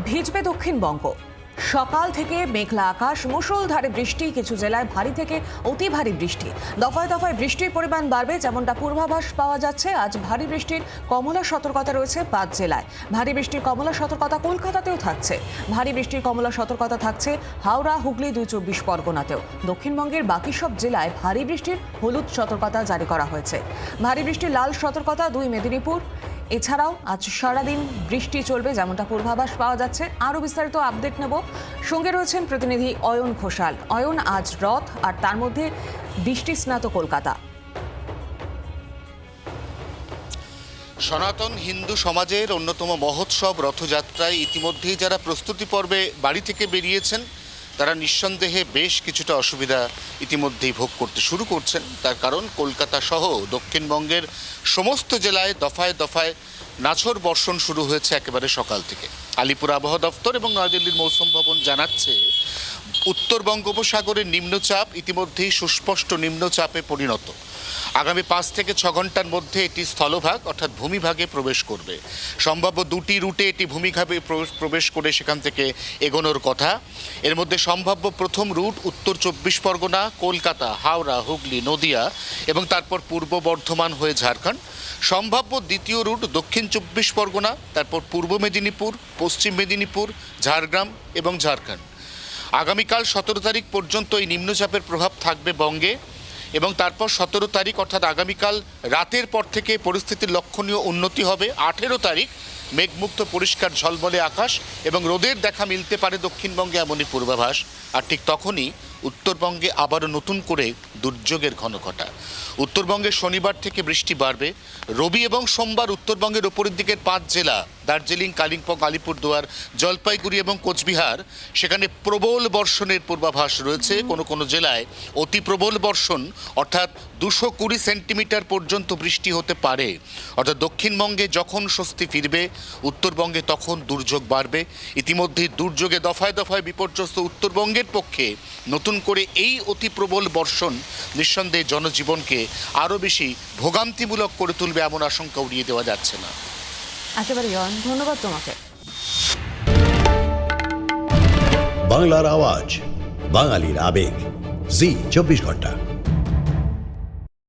ভিজবে দক্ষিণবঙ্গ। সকাল থেকে মেঘলা আকাশ, মুষলধারে বৃষ্টি, কিছু জেলায় ভারী থেকে অতি ভারী বৃষ্টি। দফায় দফায় বৃষ্টির পরিমাণ বাড়বে, যেমনটা পূর্বাভাস পাওয়া যাচ্ছে। আজ ভারী বৃষ্টির কমলা সতর্কতা রয়েছে 5 জেলায়। ভারী বৃষ্টির কমলা সতর্কতা কলকাতাতেও থাকছে। ভারী বৃষ্টির কমলা সতর্কতা থাকছে হাওড়া, হুগলি, 2 পরগনাতেও। দক্ষিণবঙ্গের বাকি সব জেলায় ভারী বৃষ্টির হলুদ সতর্কতা জারি করা হয়েছে। ভারী বৃষ্টির লাল সতর্কতা 2 মেদিনীপুর। এছাড়াও আজ সারাদিন বৃষ্টি চলবে, যেমনটা পূর্বাভাস পাওয়া যাচ্ছে। আরও বিস্তারিত আপডেট নেব, সঙ্গে রয়েছেন প্রতিনিধি অয়ন ঘোষাল। অয়ন, আজ রথ, আর তার মধ্যে বৃষ্টি স্নাত কলকাতা। সনাতন হিন্দু সমাজের অন্যতম মহোৎসব রথযাত্রায় ইতিমধ্যেই যারা প্রস্তুতি পর্বে বাড়ি থেকে বেরিয়েছেন তারা নিঃসন্দেহে বেশ কিছুটা অসুবিধা ইতিমধ্যেই ভোগ করতে শুরু করছেন। তার কারণ কলকাতা সহ দক্ষিণবঙ্গের সমস্ত জেলায় দফায় দফায় নাছর বর্ষণ শুরু হয়েছে একেবারে সকাল থেকে। আলিপুর আবহাওয়া দফতর এবং নয়াদিল্লির মৌসুম ভবন জানাচ্ছে উত্তর বঙ্গোপসাগরের নিম্নচাপ ইতিমধ্যেই সুস্পষ্ট নিম্নচাপে পরিণত। আগামী 5 থেকে 6 ঘন্টার মধ্যে এটি স্থলভাগ অর্থাৎ ভূমিভাগে প্রবেশ করবে। সম্ভাব্য 2টি রুটে এটি ভূমিভাগে প্রবেশ করে সেখান থেকে এগোনোর কথা। এর মধ্যে সম্ভাব্য প্রথম রুট উত্তর 24 পরগনা, কলকাতা, হাওড়া, হুগলি, নদিয়া এবং তারপর পূর্ব বর্ধমান হয়ে ঝাড়খণ্ড। সম্ভাব্য দ্বিতীয় রুট দক্ষিণ 24 পরগনা, তারপর পূর্ব মেদিনীপুর, পশ্চিম মেদিনীপুর, ঝাড়গ্রাম এবং ঝাড়খণ্ড। আগামীকাল 17 তারিখ পর্যন্ত এই নিম্নচাপের প্রভাব থাকবে বঙ্গে এবং তারপর 17 তারিখ অর্থাৎ আগামীকাল রাতের পর থেকে পরিস্থিতির লক্ষণীয় উন্নতি হবে। 18 তারিখ মেঘমুক্ত পরিষ্কার ঝলমলে আকাশ এবং রোদের দেখা মিলতে পারে দক্ষিণবঙ্গে, এমনই পূর্বাভাস। আর ঠিক তখনই উত্তরবঙ্গে আবারও নতুন করে দুর্যোগের ঘনঘটা। উত্তরবঙ্গে শনিবার থেকে বৃষ্টি বাড়বে। রবি এবং সোমবার উত্তরবঙ্গের ওপরের দিকের 5 জেলা দার্জিলিং, কালিম্পং, আলিপুরদুয়ার, জলপাইগুড়ি এবং কোচবিহার, সেখানে প্রবল বর্ষণের পূর্বাভাস রয়েছে। কোনো জেলায় অতি প্রবল বর্ষণ অর্থাৎ 220 সেন্টিমিটার পর্যন্ত বৃষ্টি হতে পারে। অর্থাৎ দক্ষিণবঙ্গে যখন স্বস্তি ফিরবে, উত্তরবঙ্গে তখন দুর্যোগ বাড়বে। ইতিমধ্যেই দুর্যোগে দফায় দফায় বিপর্যস্ত উত্তরবঙ্গের পক্ষে নতুন করে এই অতি প্রবল বর্ষণ নিঃসন্দেহে জনজীবনকে আরও বেশি ভোগান্তিমূলক করে তুলবে, এমন আশঙ্কা উড়িয়ে দেওয়া যাচ্ছে না। একেবারে ধন্যবাদ তোমাকে। বাংলার আওয়াজ, বাঙালির আবেগ, জি 24 ঘন্টা।